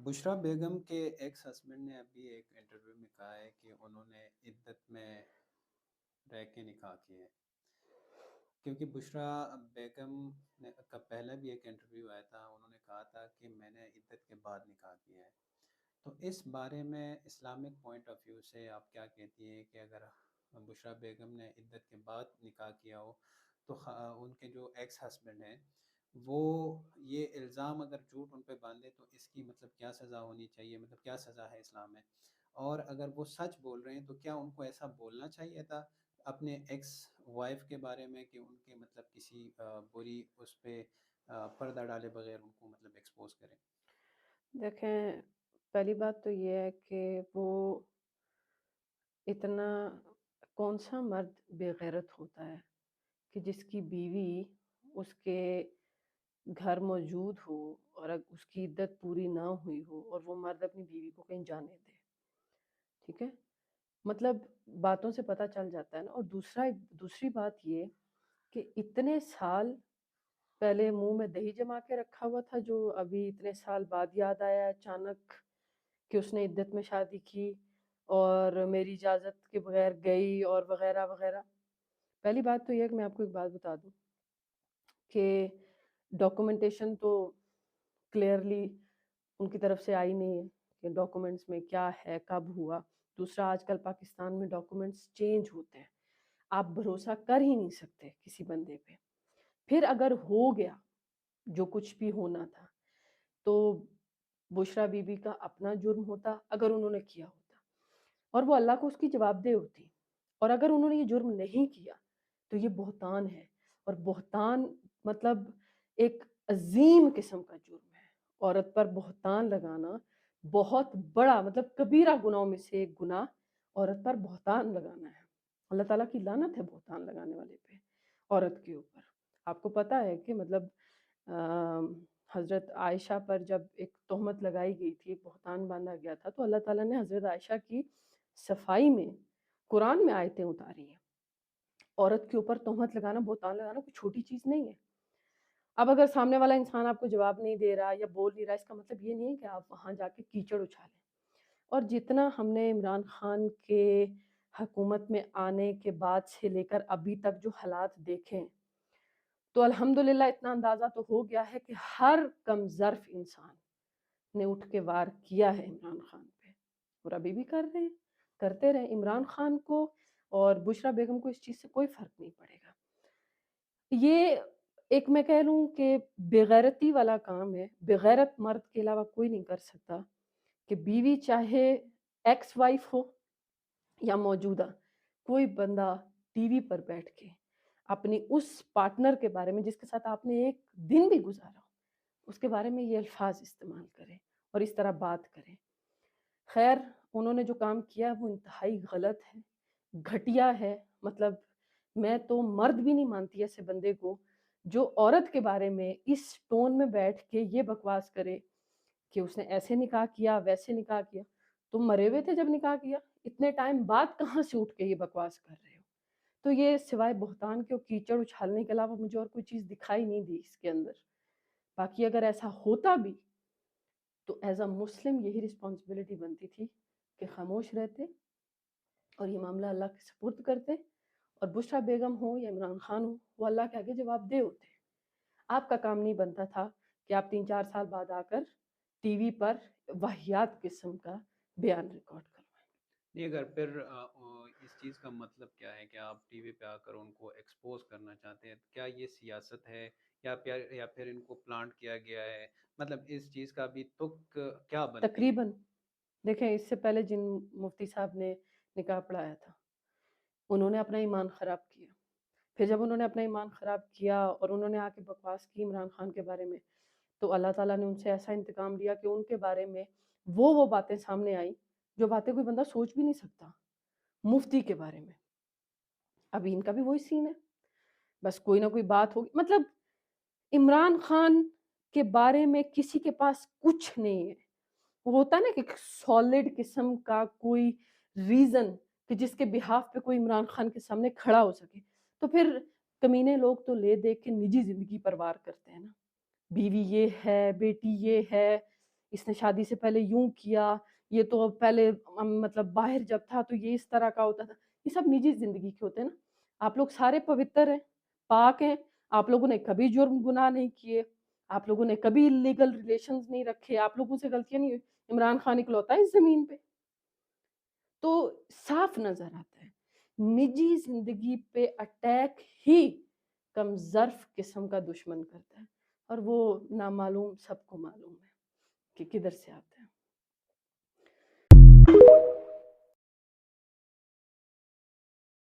بشریٰ بیگم کے x husband نے ابھی ایک انٹرویو میں کہا ہے کہ انہوں نے عدت میں رہ کے نکاح کیے ہیں، کیونکہ بشریٰ بیگم نے کا پہلا بھی ایک انٹرویو آیا تھا، انہوں نے کہا تھا کہ میں نے عدت کے بعد نکاح کیا ہے۔ تو اس بارے میں اسلامک پوائنٹ آف ویو سے آپ کیا کہتی ہیں کہ اگر بشریٰ بیگم نے عدت کے بعد نکاح کیا ہو تو ان کے جو ایکس ہسبینڈ ہیں وہ یہ الزام اگر جھوٹ ان پہ باندھے تو اس کی مطلب کیا سزا ہونی چاہیے، مطلب کیا سزا ہے اسلام میں؟ اور اگر وہ سچ بول رہے ہیں تو کیا ان کو ایسا بولنا چاہیے تھا اپنے ایکس وائف کے بارے میں کہ ان کے مطلب کسی بری اس پہ پردہ ڈالے بغیر ان کو مطلب ایکسپوز کریں؟ دیکھیں، پہلی بات تو یہ ہے کہ وہ اتنا کون سا مرد بے غیرت ہوتا ہے کہ جس کی بیوی اس کے گھر موجود ہو اور اس کی عدت پوری نہ ہوئی ہو اور وہ مرد اپنی بیوی کو کہیں جانے دے۔ ٹھیک ہے، مطلب باتوں سے پتہ چل جاتا ہے نا۔ اور دوسری بات یہ کہ اتنے سال پہلے منہ میں دہی جما کے رکھا ہوا تھا، جو ابھی اتنے سال بعد یاد آیا اچانک کہ اس نے عدت میں شادی کی اور میری اجازت کے بغیر گئی اور وغیرہ وغیرہ۔ پہلی بات تو یہ ہے کہ میں آپ کو ایک بات بتا دوں کہ ڈاکومنٹیشن تو کلیئرلی ان کی طرف سے آئی نہیں ہے کہ ڈاکومنٹس میں کیا ہے، کب ہوا۔ دوسرا، آج کل پاکستان میں ڈاکومنٹس چینج ہوتے ہیں، آپ بھروسہ کر ہی نہیں سکتے کسی بندے پہ۔ پھر اگر ہو گیا جو کچھ بھی ہونا تھا تو بشریٰ بی بی کا اپنا جرم ہوتا اگر انہوں نے کیا ہوتا، اور وہ اللہ کو اس کی جواب دہ ہوتی۔ اور اگر انہوں نے یہ جرم نہیں کیا تو یہ بہتان ہے، اور بہتان مطلب ایک عظیم قسم کا جرم ہے۔ عورت پر بہتان لگانا بہت بڑا مطلب کبیرہ گناہوں میں سے ایک گناہ عورت پر بہتان لگانا ہے۔ اللہ تعالیٰ کی لعنت ہے بہتان لگانے والے پہ، عورت کے اوپر۔ آپ کو پتہ ہے کہ مطلب حضرت عائشہ پر جب ایک تہمت لگائی گئی تھی، ایک بہتان باندھا گیا تھا، تو اللہ تعالیٰ نے حضرت عائشہ کی صفائی میں قرآن میں آیتیں اتاری ہیں۔ عورت کے اوپر تہمت لگانا، بہتان لگانا کوئی چھوٹی چیز نہیں ہے۔ اب اگر سامنے والا انسان آپ کو جواب نہیں دے رہا یا بول نہیں رہا، اس کا مطلب یہ نہیں ہے کہ آپ وہاں جا کے کیچڑ اچھالیں۔ اور جتنا ہم نے عمران خان کے حکومت میں آنے کے بعد سے لے کر ابھی تک جو حالات دیکھیں تو الحمدللہ اتنا اندازہ تو ہو گیا ہے کہ ہر کم ظرف انسان نے اٹھ کے وار کیا ہے عمران خان پہ، اور ابھی بھی کر رہے ہیں، کرتے رہے۔ عمران خان کو اور بشریٰ بیگم کو اس چیز سے کوئی فرق نہیں پڑے گا۔ یہ ایک میں کہہ لوں کہ بےغیرتی والا کام ہے، بےغیرت مرد کے علاوہ کوئی نہیں کر سکتا کہ بیوی چاہے ایکس وائف ہو یا موجودہ کوئی بندہ ٹی وی پر بیٹھ کے اپنی اس پارٹنر کے بارے میں جس کے ساتھ آپ نے ایک دن بھی گزارا ہو، اس کے بارے میں یہ الفاظ استعمال کرے اور اس طرح بات کرے۔ خیر، انہوں نے جو کام کیا ہے وہ انتہائی غلط ہے، گھٹیا ہے۔ مطلب میں تو مرد بھی نہیں مانتی ایسے بندے کو جو عورت کے بارے میں اس ٹون میں بیٹھ کے یہ بکواس کرے کہ اس نے ایسے نکاح کیا، ویسے نکاح کیا۔ تم مرے ہوئے تھے جب نکاح کیا، اتنے ٹائم بعد کہاں سے اٹھ کے یہ بکواس کر رہے ہو؟ تو یہ سوائے بہتان کے اور کیچڑ اچھالنے کے علاوہ مجھے اور کوئی چیز دکھائی نہیں دی اس کے اندر۔ باقی اگر ایسا ہوتا بھی تو ایز اے مسلم یہی رسپانسبلٹی بنتی تھی کہ خاموش رہتے اور یہ معاملہ اللہ کے سپرد کرتے، اور بشریٰ بیگم ہو یا عمران خان ہو، وہ اللہ کے آگے جواب دہ ہوتے۔ آپ کا کام نہیں بنتا تھا کہ آپ 3-4 سال بعد آ کر ٹی وی پر واہیات قسم کا بیان ریکارڈ کروائیں۔ نہیں، اگر پھر اس چیز کا مطلب کیا ہے کہ آپ ٹی وی پہ آ کر ان کو ایکسپوز کرنا چاہتے ہیں؟ کیا یہ سیاست ہے یا پھر ان کو پلانٹ کیا گیا ہے؟ مطلب اس چیز کا ابھی تک کیا بنتی ہے؟ تقریباً دیکھیں، اس سے پہلے جن مفتی صاحب نے نکاح پڑھایا تھا انہوں نے اپنا ایمان خراب کیا۔ پھر جب انہوں نے اپنا ایمان خراب کیا اور انہوں نے آ کے بکواس کی عمران خان کے بارے میں، تو اللہ تعالیٰ نے ان سے ایسا انتقام لیا کہ ان کے بارے میں وہ باتیں سامنے آئیں جو باتیں کوئی بندہ سوچ بھی نہیں سکتا۔ مفتی کے بارے میں ابھی ان کا بھی وہی سین ہے، بس کوئی نہ کوئی بات ہوگی۔ مطلب عمران خان کے بارے میں کسی کے پاس کچھ نہیں ہے۔ وہ ہوتا ہے نا کہ سالڈ قسم کا کوئی ریزن کہ جس کے بہاف پہ کوئی عمران خان کے سامنے کھڑا ہو سکے، تو پھر کمینے لوگ تو لے دے کے نجی زندگی پر وار کرتے ہیں نا، بیوی یہ ہے، بیٹی یہ ہے، اس نے شادی سے پہلے یوں کیا، یہ تو پہلے مطلب باہر جب تھا تو یہ اس طرح کا ہوتا تھا. یہ سب نجی زندگی کے ہوتے ہیں نا. آپ لوگ سارے پوتر ہیں، پاک ہیں، آپ لوگوں نے کبھی جرم گناہ نہیں کیے، آپ لوگوں نے کبھی لیگل ریلیشنز نہیں رکھے، آپ لوگوں سے غلطیاں نہیں ہوئی. عمران خان اکلوتا ہے اس زمین پہ. تو صاف نظر آتا ہے نجی زندگی پہ اٹیک ہی کم ظرف قسم کا دشمن کرتا ہے، اور وہ نامعلوم سب کو معلوم ہے کہ کدھر سے آتا ہے.